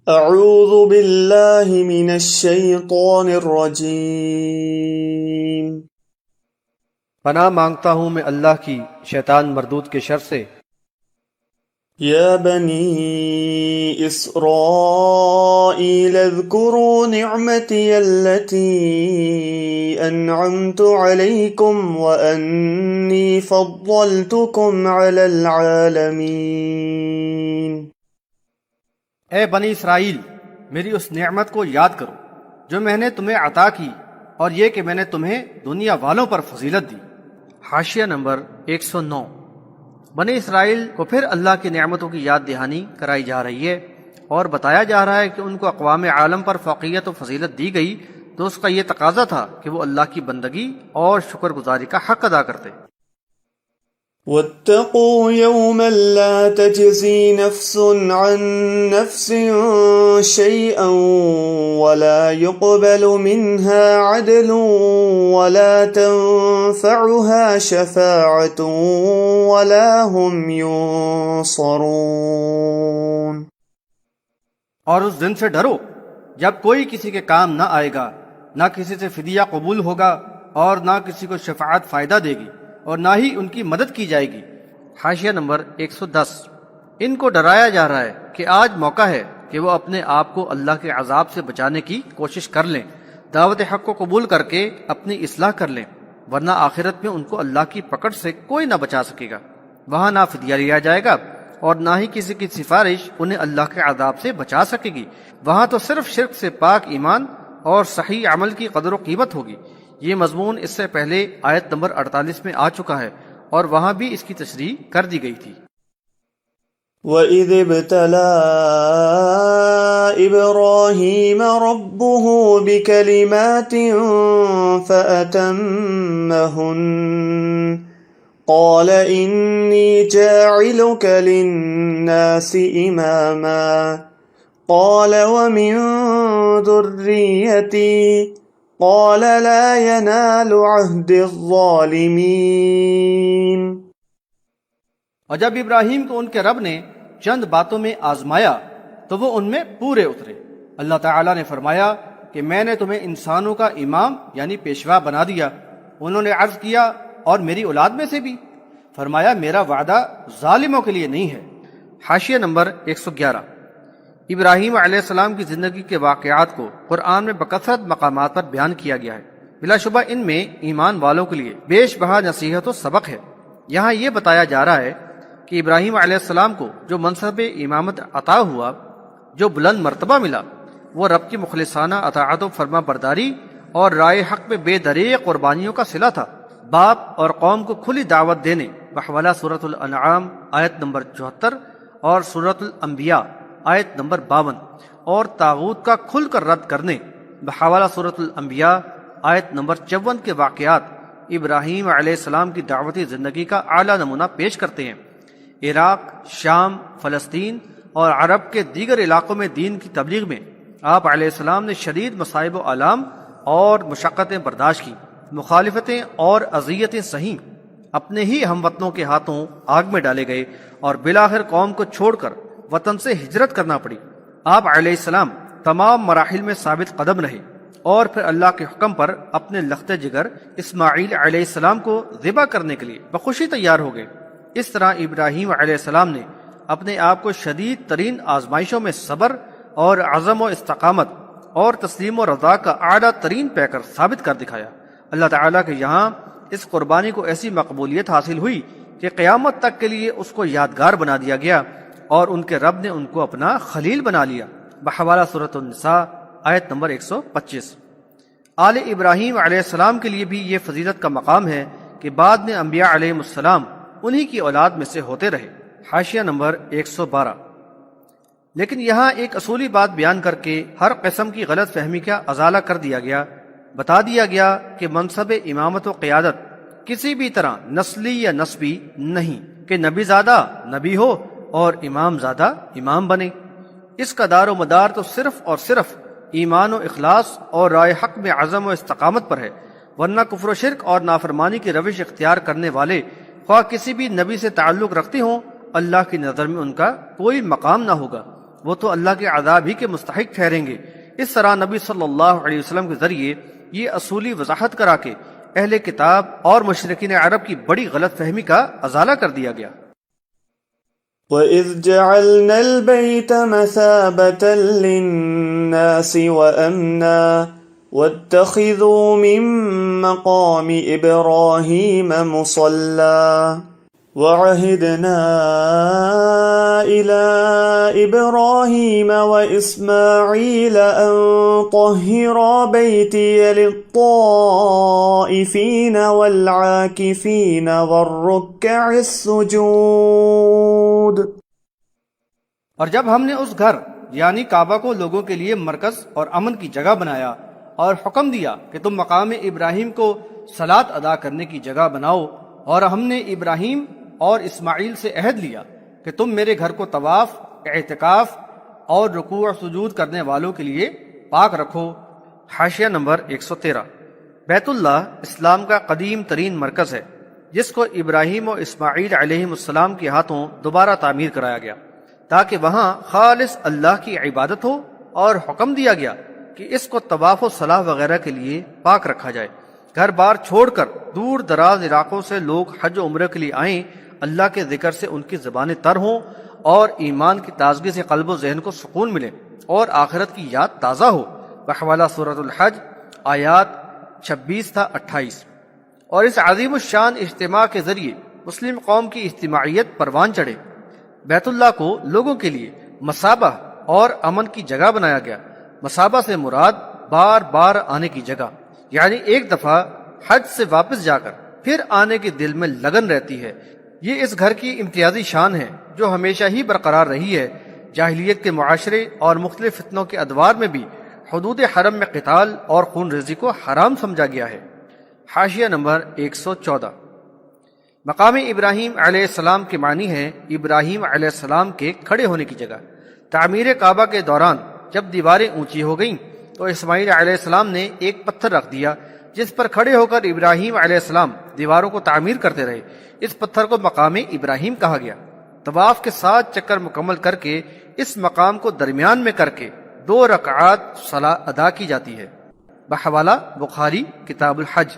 اعوذ باللہ من الشیطان الرجیم۔ پناہ مانگتا ہوں میں اللہ کی شیطان مردود کے شر سے۔ یا بنی اسرائیل اذکروا نعمتی التي انعمت علیکم وانی فضلتکم علی العالمین۔ اے بنی اسرائیل، میری اس نعمت کو یاد کرو جو میں نے تمہیں عطا کی، اور یہ کہ میں نے تمہیں دنیا والوں پر فضیلت دی۔ حاشیہ نمبر 109۔ بنی اسرائیل کو پھر اللہ کی نعمتوں کی یاد دہانی کرائی جا رہی ہے، اور بتایا جا رہا ہے کہ ان کو اقوام عالم پر فوقیت و فضیلت دی گئی، تو اس کا یہ تقاضا تھا کہ وہ اللہ کی بندگی اور شکر گزاری کا حق ادا کرتے۔ واتقوا يوما لا تجزي نفس عن نفس شيئا ولا يقبل منها عدل ولا تنفعها شفاعة ولا هم ينصرون۔ اور اس دن سے ڈرو جب کوئی کسی کے کام نہ آئے گا، نہ کسی سے فدیہ قبول ہوگا، اور نہ کسی کو شفاعت فائدہ دے گی، اور نہ ہی ان کی مدد کی جائے گی۔ حاشیہ نمبر 110۔ ان کو ڈرایا جا رہا ہے کہ آج موقع ہے کہ وہ اپنے آپ کو اللہ کے عذاب سے بچانے کی کوشش کر لیں، دعوت حق کو قبول کر کے اپنی اصلاح کر لیں، ورنہ آخرت میں ان کو اللہ کی پکڑ سے کوئی نہ بچا سکے گا۔ وہاں نہ فدیہ لیا جائے گا اور نہ ہی کسی کی سفارش انہیں اللہ کے عذاب سے بچا سکے گی۔ وہاں تو صرف شرک سے پاک ایمان اور صحیح عمل کی قدر و قیمت ہوگی۔ یہ مضمون اس سے پہلے آیت نمبر 48 میں آ چکا ہے، اور وہاں بھی اس کی تشریح کر دی گئی تھی۔ وَإِذِ ابْتَلَىٰ إِبْرَاهِيمَ رَبُّهُ بِكَلِمَاتٍ فَأَتَمَّهُنَّ قَالَ إِنِّي جَاعِلُكَ لِلنَّاسِ إِمَامًا قَالَ وَمِن ذُرِّيَّتِي قال لا ينال عهد الظالمین۔ اور جب ابراہیم کو ان کے رب نے چند باتوں میں آزمایا تو وہ ان میں پورے اترے۔ اللہ تعالیٰ نے فرمایا کہ میں نے تمہیں انسانوں کا امام یعنی پیشوا بنا دیا۔ انہوں نے عرض کیا اور میری اولاد میں سے بھی؟ فرمایا میرا وعدہ ظالموں کے لیے نہیں ہے۔ حاشیہ نمبر 111۔ ابراہیم علیہ السلام کی زندگی کے واقعات کو قرآن میں بکثرت مقامات پر بیان کیا گیا ہے۔ بلا شبہ ان میں ایمان والوں کے لیے بیش بہا نصیحت و سبق ہے۔ یہاں یہ بتایا جا رہا ہے کہ ابراہیم علیہ السلام کو جو منصب امامت عطا ہوا، جو بلند مرتبہ ملا، وہ رب کی مخلصانہ اطاعت و فرما برداری اور رائے حق میں بے دریغ قربانیوں کا صلہ تھا۔ باپ اور قوم کو کھلی دعوت دینے بحوالہ سورۃ الانعام آیت نمبر 74 اور سورۃ الانبیاء آیت نمبر 52، اور طاغوت کا کھل کر رد کرنے بحوالہ سورۃ الانبیاء آیت نمبر 54 کے واقعات ابراہیم علیہ السلام کی دعوتی زندگی کا اعلیٰ نمونہ پیش کرتے ہیں۔ عراق، شام، فلسطین اور عرب کے دیگر علاقوں میں دین کی تبلیغ میں آپ علیہ السلام نے شدید مصائب و آلام اور مشقتیں برداشت کی، مخالفتیں اور اذیتیں سہیں، اپنے ہی ہم وطنوں کے ہاتھوں آگ میں ڈالے گئے، اور بالآخر قوم کو چھوڑ کر وطن سے ہجرت کرنا پڑی۔ آپ علیہ السلام تمام مراحل میں ثابت قدم رہے، اور پھر اللہ کے حکم پر اپنے لخت جگر اسماعیل علیہ السلام کو ذبح کرنے کے لیے بخوشی تیار ہو گئے۔ اس طرح ابراہیم علیہ السلام نے اپنے آپ کو شدید ترین آزمائشوں میں صبر اور عزم و استقامت اور تسلیم و رضا کا اعلیٰ ترین پیکر ثابت کر دکھایا۔ اللہ تعالیٰ کے یہاں اس قربانی کو ایسی مقبولیت حاصل ہوئی کہ قیامت تک کے لیے اس کو یادگار بنا دیا گیا، اور ان کے رب نے ان کو اپنا خلیل بنا لیا بحوالہ سورۃ النساء آیت نمبر 125۔ آل ابراہیم علیہ السلام کے لیے بھی یہ فضیلت کا مقام ہے کہ بعد میں انبیاء علیہ السلام انہی کی اولاد میں سے ہوتے رہے۔ حاشیہ نمبر 112۔ لیکن یہاں ایک اصولی بات بیان کر کے ہر قسم کی غلط فہمی کا ازالہ کر دیا گیا۔ بتا دیا گیا کہ منصب امامت و قیادت کسی بھی طرح نسلی یا نسبی نہیں کہ نبی زادہ نبی ہو اور امام زادہ امام بنے۔ اس کا دار و مدار تو صرف اور صرف ایمان و اخلاص اور رائے حق میں عزم و استقامت پر ہے، ورنہ کفر و شرک اور نافرمانی کی روش اختیار کرنے والے خواہ کسی بھی نبی سے تعلق رکھتے ہوں، اللہ کی نظر میں ان کا کوئی مقام نہ ہوگا۔ وہ تو اللہ کے عذاب ہی کے مستحق ٹھہریں گے۔ اس طرح نبی صلی اللہ علیہ وسلم کے ذریعے یہ اصولی وضاحت کرا کے اہل کتاب اور مشرکین عرب کی بڑی غلط فہمی کا ازالہ کر دیا گیا۔ وَإِذْ جَعَلْنَا الْبَيْتَ مَثَابَةً لِلنَّاسِ وَأَمْنًا وَاتَّخِذُوا مِن مَّقَامِ إِبْرَاهِيمَ مُصَلًّى وَعَهِدْنَا إِلَىٰ إِبْرَاهِيمَ وَإِسْمَاعِيلَ أَن طَهِّرَا بَيْتِيَ لِلطَّائِفِينَ وَالْعَاكِفِينَ وَالرُّكَّعِ السُّجُودِ۔ اور جب ہم نے اس گھر یعنی کعبہ کو لوگوں کے لیے مرکز اور امن کی جگہ بنایا اور حکم دیا کہ تم مقام ابراہیم کو صلاۃ ادا کرنے کی جگہ بناؤ، اور ہم نے ابراہیم اور اسماعیل سے عہد لیا کہ تم میرے گھر کو طواف، اعتکاف اور رکوع و سجود کرنے والوں کے لیے پاک رکھو۔ حاشیہ نمبر 113۔ بیت اللہ اسلام کا قدیم ترین مرکز ہے، جس کو ابراہیم و اسماعیل علیہ السلام کے ہاتھوں دوبارہ تعمیر کرایا گیا تاکہ وہاں خالص اللہ کی عبادت ہو، اور حکم دیا گیا کہ اس کو طواف و صلاح وغیرہ کے لیے پاک رکھا جائے۔ گھر بار چھوڑ کر دور دراز علاقوں سے لوگ حج و عمرہ کے لیے آئیں، اللہ کے ذکر سے ان کی زبانیں تر ہوں، اور ایمان کی تازگی سے قلب و ذہن کو سکون ملے، اور آخرت کی یاد تازہ ہو۔ بحوالہ سورۃ الحج آیات 26 تا 28۔ اور اس عظیم الشان اجتماع کے ذریعے مسلم قوم کی اجتماعیت پروان چڑھے۔ بیت اللہ کو لوگوں کے لیے مثابہ اور امن کی جگہ بنایا گیا۔ مثابہ سے مراد بار بار آنے کی جگہ، یعنی ایک دفعہ حج سے واپس جا کر پھر آنے کے دل میں لگن رہتی ہے۔ یہ اس گھر کی امتیازی شان ہے جو ہمیشہ ہی برقرار رہی ہے۔ جاہلیت کے معاشرے اور مختلف فتنوں کے ادوار میں بھی حدود حرم میں قتال اور خون ریزی کو حرام سمجھا گیا ہے۔ حاشیہ نمبر 114۔ مقام ابراہیم علیہ السلام کے معنی ہے ابراہیم علیہ السلام کے کھڑے ہونے کی جگہ۔ تعمیر کعبہ کے دوران جب دیواریں اونچی ہو گئیں تو اسماعیل علیہ السلام نے ایک پتھر رکھ دیا جس پر کھڑے ہو کر ابراہیم علیہ السلام دیواروں کو تعمیر کرتے رہے۔ اس پتھر کو مقام ابراہیم کہا گیا۔ طواف کے 7 چکر مکمل کر کے اس مقام کو درمیان میں کر کے 2 رکعات صلاۃ ادا کی جاتی ہے۔ بحوالہ بخاری کتاب الحج۔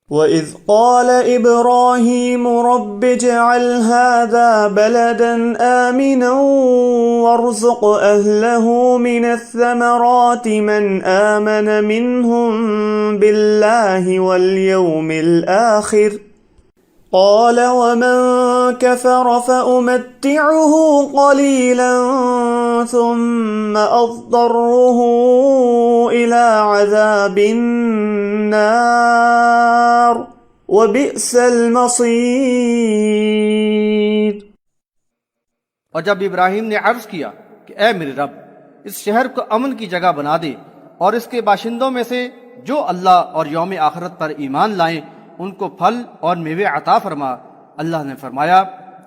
وَإِذْ قَالَ إِبْرَاهِيمُ رَبِّ اجْعَلْ هَذَا بَلَدًا آمِنًا وَارْزُقْ أَهْلَهُ مِنَ الثَّمَرَاتِ مَنْ آمَنَ مِنْهُمْ بِاللَّهِ وَالْيَوْمِ الْآخِرِ قَالَ وَمَنْ كَفَرَ فَأُمَتِّعُهُ قَلِيلًا ثُمَّ أَضْطَرُّهُ إِلَى عَذَابِ النَّارِ وَبِئْسَ الْمَصِيرُ۔ اور جب ابراہیم نے عرض کیا کہ اے میرے رب، اس شہر کو امن کی جگہ بنا دے، اور اس کے باشندوں میں سے جو اللہ اور یوم آخرت پر ایمان لائیں ان کو پھل اور میوے عطا فرما۔ اللہ نے فرمایا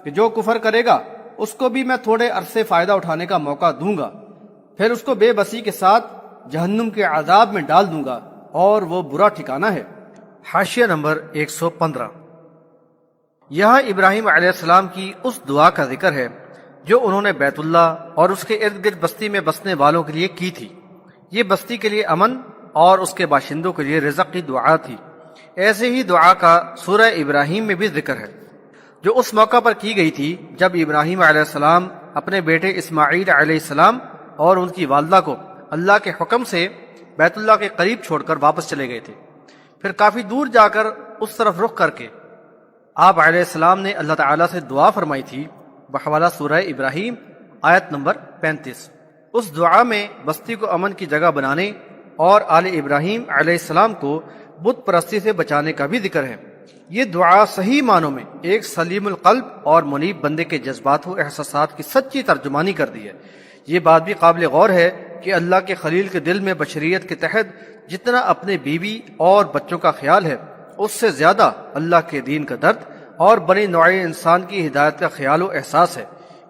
کہ جو کفر کرے گا اس کو بھی میں تھوڑے عرصے فائدہ اٹھانے کا موقع دوں گا، پھر اس کو بے بسی کے ساتھ جہنم کے عذاب میں ڈال دوں گا، اور وہ برا ٹھکانہ ہے۔ حاشیہ نمبر 115۔ یہاں ابراہیم علیہ السلام کی اس دعا کا ذکر ہے جو انہوں نے بیت اللہ اور اس کے ارد گرد بستی میں بسنے والوں کے لیے کی تھی۔ یہ بستی کے لیے امن اور اس کے باشندوں کے لیے رزق کی دعا تھی۔ ایسے ہی دعا کا سورہ ابراہیم میں بھی ذکر ہے جو اس موقع پر کی گئی تھی جب ابراہیم علیہ السلام اپنے بیٹے اسماعیل علیہ السلام اور ان کی والدہ کو اللہ کے حکم سے بیت اللہ کے قریب چھوڑ کر واپس چلے گئے تھے۔ پھر کافی دور جا کر اس طرف رخ کر کے آپ علیہ السلام نے اللہ تعالیٰ سے دعا فرمائی تھی۔ بحوالہ سورہ ابراہیم آیت نمبر 35۔ اس دعا میں بستی کو امن کی جگہ بنانے اور آل ابراہیم علیہ السلام کو بت پرستی سے بچانے کا بھی ذکر ہے۔ یہ دعا صحیح معنوں میں ایک سلیم القلب اور منیب بندے کے جذبات و احساسات کی سچی ترجمانی کر دی ہے۔ یہ بات بھی قابل غور ہے کہ اللہ کے خلیل کے دل میں بشریت کے تحت جتنا اپنے بیوی اور بچوں کا خیال ہے، اس سے زیادہ اللہ کے دین کا درد اور بنی نوع انسان کی ہدایت کا خیال و احساس ہے۔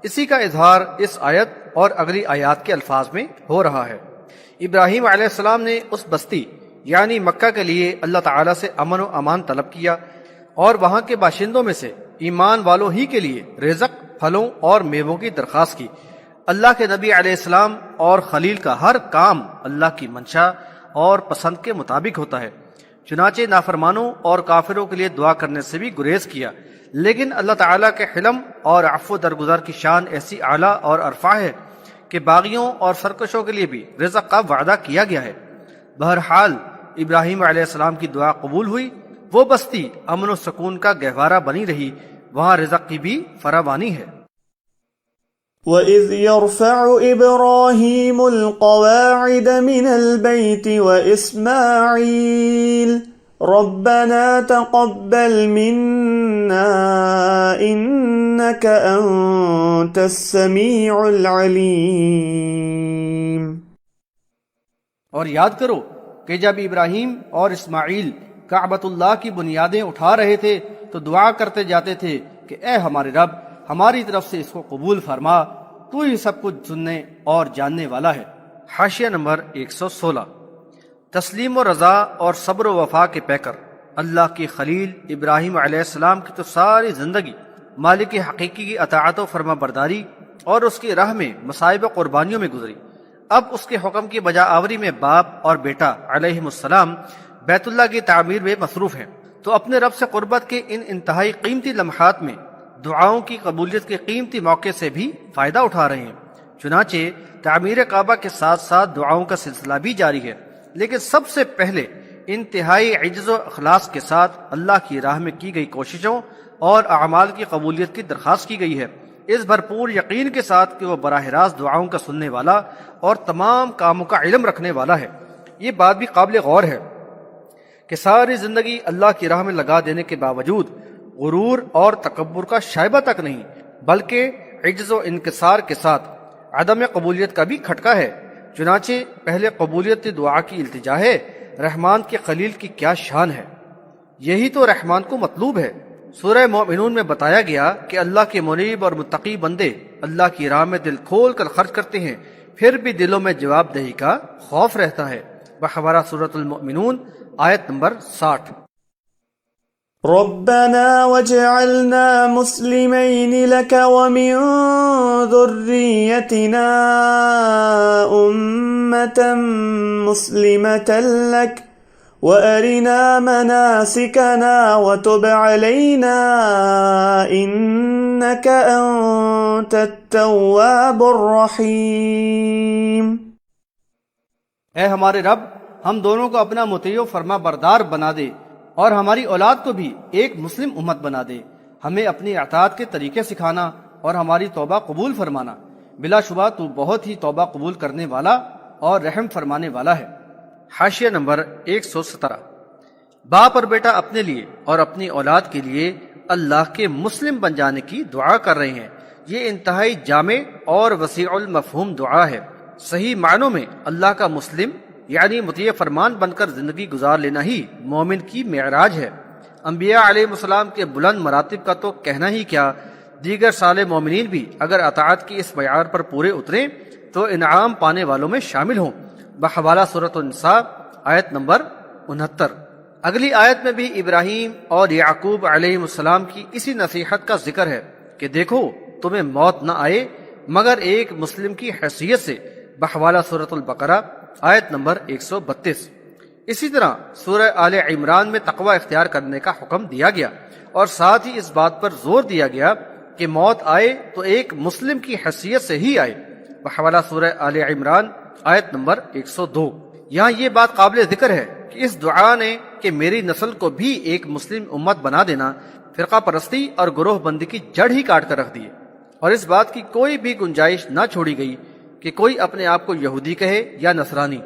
اسی کا اظہار اس آیت اور اگلی آیات کے الفاظ میں ہو رہا ہے۔ ابراہیم علیہ السلام نے اس بستی یعنی مکہ کے لیے اللہ تعالیٰ سے امن و امان طلب کیا، اور وہاں کے باشندوں میں سے ایمان والوں ہی کے لیے رزق، پھلوں اور میووں کی درخواست کی۔ اللہ کے نبی علیہ السلام اور خلیل کا ہر کام اللہ کی منشا اور پسند کے مطابق ہوتا ہے، چنانچہ نافرمانوں اور کافروں کے لیے دعا کرنے سے بھی گریز کیا، لیکن اللہ تعالیٰ کے حلم اور عفو درگزر کی شان ایسی اعلیٰ اور ارفع ہے کہ باغیوں اور سرکشوں کے لیے بھی رزق کا وعدہ کیا گیا ہے۔ بہرحال ابراہیم علیہ السلام کی دعا قبول ہوئی، وہ بستی امن و سکون کا گہوارہ بنی رہی، وہاں رزق کی بھی فراوانی ہے۔ وَإِذْ يَرْفَعُ إِبْرَاهِيمُ الْقَوَاعِدَ مِنَ الْبَيْتِ وَإِسْمَاعِيلُ رَبَّنَا تَقَبَّلْ مِنَّا إِنَّكَ أَنْتَ السَّمِيعُ الْعَلِيمُ۔ اور یاد کرو کہ جب ابراہیم اور اسماعیل کعبۃ اللہ کی بنیادیں اٹھا رہے تھے تو دعا کرتے جاتے تھے کہ اے ہمارے رب، ہماری طرف سے اس کو قبول فرما، تو ہی سب کچھ سننے اور جاننے والا ہے۔ حاشیہ نمبر 116۔ تسلیم و رضا اور صبر و وفا کے پیکر اللہ کی خلیل ابراہیم علیہ السلام کی تو ساری زندگی مالک حقیقی کی اطاعت و فرما برداری اور اس کی راہ میں مصائب و قربانیوں میں گزری۔ اب اس کے حکم کی بجا آوری میں باپ اور بیٹا علیہم السلام بیت اللہ کی تعمیر میں مصروف ہیں، تو اپنے رب سے قربت کے ان انتہائی قیمتی لمحات میں دعاؤں کی قبولیت کے قیمتی موقع سے بھی فائدہ اٹھا رہے ہیں۔ چنانچہ تعمیر کعبہ کے ساتھ ساتھ دعاؤں کا سلسلہ بھی جاری ہے، لیکن سب سے پہلے انتہائی عجز و اخلاص کے ساتھ اللہ کی راہ میں کی گئی کوششوں اور اعمال کی قبولیت کی درخواست کی گئی ہے، اس بھرپور یقین کے ساتھ کہ وہ براہ راست دعاؤں کا سننے والا اور تمام کاموں کا علم رکھنے والا ہے۔ یہ بات بھی قابل غور ہے کہ ساری زندگی اللہ کی راہ میں لگا دینے کے باوجود غرور اور تکبر کا شائبہ تک نہیں، بلکہ عجز و انکسار کے ساتھ عدم قبولیت کا بھی کھٹکا ہے۔ چنانچہ پہلے قبولیت دعا کی التجا ہے۔ رحمان کے خلیل کی کیا شان ہے، یہی تو رحمان کو مطلوب ہے۔ سورہ مومنون میں بتایا گیا کہ اللہ کے منیب اور متقی بندے اللہ کی راہ میں دل کھول کر خرچ کرتے ہیں، پھر بھی دلوں میں جواب دہی کا خوف رہتا ہے۔ بحوالہ سورۃ المؤمنون آیت نمبر 60۔ ربنا واجعلنا مسلمين لك ومن ذريتنا أمة مسلمة لك وأرنا مناسكنا وتب علينا إنك أنت التواب الرحيم۔ اے ہمارے رب، ہم دونوں کو اپنا مطیع و فرما بردار بنا دے اور ہماری اولاد کو بھی ایک مسلم امت بنا دے، ہمیں اپنی اطاعت کے طریقے سکھانا اور ہماری توبہ قبول فرمانا، بلا شبہ تو بہت ہی توبہ قبول کرنے والا اور رحم فرمانے والا ہے۔ حاشیہ نمبر 117۔ باپ اور بیٹا اپنے لیے اور اپنی اولاد کے لیے اللہ کے مسلم بن جانے کی دعا کر رہے ہیں۔ یہ انتہائی جامع اور وسیع المفہوم دعا ہے۔ صحیح معنوں میں اللہ کا مسلم یعنی مطیع فرمان بن کر زندگی گزار لینا ہی مومن کی معراج ہے۔ انبیاء علیہ السلام کے بلند مراتب کا تو کہنا ہی کیا، دیگر صالح مومنین بھی اگر اطاعت کی اس معیار پر پورے اتریں تو انعام پانے والوں میں شامل ہوں۔ بحوالہ سورۃ النساء آیت نمبر 69۔ اگلی آیت میں بھی ابراہیم اور یعقوب علیہ السلام کی اسی نصیحت کا ذکر ہے کہ دیکھو تمہیں موت نہ آئے مگر ایک مسلم کی حیثیت سے۔ بحوالہ سورۃ البقرہ آیت نمبر 132۔ اسی طرح سورہ آل عمران میں تقوی اختیار کرنے کا حکم دیا گیا اور ساتھ ہی اس بات پر زور دیا گیا کہ موت آئے تو ایک مسلم کی حیثیت سے ہی آئے۔ بحوالہ سورہ آل عمران آیت نمبر 102۔ یہاں یہ بات قابل ذکر ہے کہ اس دعا نے کہ میری نسل کو بھی ایک مسلم امت بنا دینا فرقہ پرستی اور گروہ بندی کی جڑ ہی کاٹ کر رکھ دی، اور اس بات کی کوئی بھی گنجائش نہ چھوڑی گئی کہ کوئی اپنے آپ کو یہودی کہے یا نصرانی،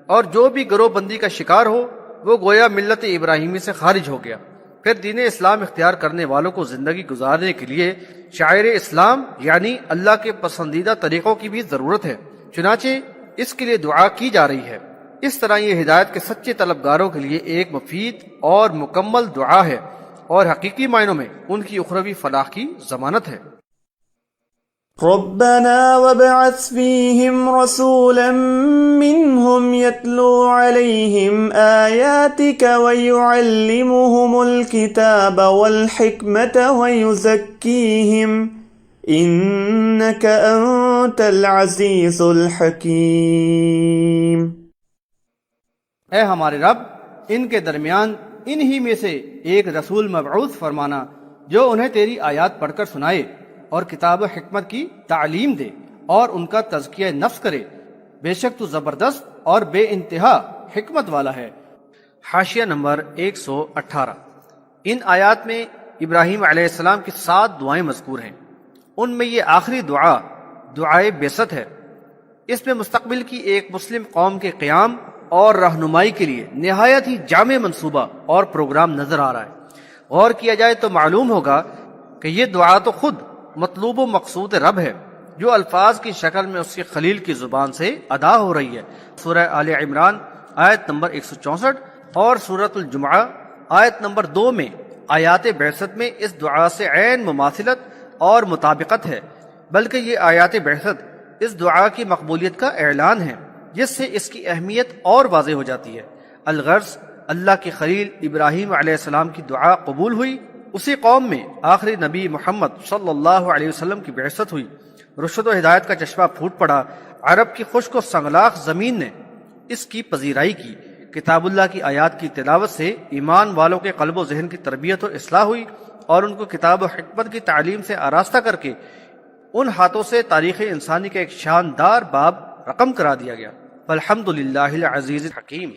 اور جو بھی گروہ بندی کا شکار ہو وہ گویا ملت ابراہیمی سے خارج ہو گیا۔ پھر دین اسلام اختیار کرنے والوں کو زندگی گزارنے کے لیے شاعر اسلام یعنی اللہ کے پسندیدہ طریقوں کی بھی ضرورت ہے، چنانچہ اس کے لیے دعا کی جا رہی ہے۔ اس طرح یہ ہدایت کے سچے طلبگاروں کے لیے ایک مفید اور مکمل دعا ہے اور حقیقی معنوں میں ان کی اخروی فلاح کی ضمانت ہے۔ ربنا وابعث فيهم رسولا منهم يتلو عليهم آياتك ويعلمهم الكتاب والحكمة ويزكيهم إنك أنت أنت العزيز الحكيم. اے ہمارے رب، ان کے درمیان انہی میں سے ایک رسول مبعوث فرمانا جو انہیں تیری آیات پڑھ کر سنائے اور کتاب و حکمت کی تعلیم دے اور ان کا تزکیہ نفس کرے. بے شک تو زبردست اور بے انتہا حکمت والا ہے. حاشیہ نمبر 118. ان آیات میں ابراہیم علیہ السلام کی 7 دعائیں مذکور ہیں. ان میں یہ آخری دعا دعائے بعثت ہے. اس میں مستقبل کی ایک مسلم قوم کے قیام اور رہنمائی کے لیے نہایت ہی جامع منصوبہ اور پروگرام نظر آ رہا ہے. غور کیا جائے تو معلوم ہوگا کہ یہ دعا تو خود مطلوب و مقصود رب ہے جو الفاظ کی شکل میں اس کے خلیل کی زبان سے ادا ہو رہی ہے. سورہ آل عمران آیت نمبر 164 اور سورۃ الجمعہ آیت نمبر 2 میں آیات بعثت میں اس دعا سے عین مماثلت اور مطابقت ہے، بلکہ یہ آیات بعثت اس دعا کی مقبولیت کا اعلان ہے جس سے اس کی اہمیت اور واضح ہو جاتی ہے. الغرض اللہ کے خلیل ابراہیم علیہ السلام کی دعا قبول ہوئی، اسی قوم میں آخری نبی محمد صلی اللہ علیہ وسلم کی بعثت ہوئی، رشد و ہدایت کا چشمہ پھوٹ پڑا، عرب کی خشک و سنگلاخ زمین نے اس کی پذیرائی کی. کتاب اللہ کی آیات کی تلاوت سے ایمان والوں کے قلب و ذہن کی تربیت و اصلاح ہوئی اور ان کو کتاب و حکمت کی تعلیم سے آراستہ کر کے ان ہاتھوں سے تاریخ انسانی کا ایک شاندار باب رقم کرا دیا گیا. الحمدللہ العزیز الحکیم.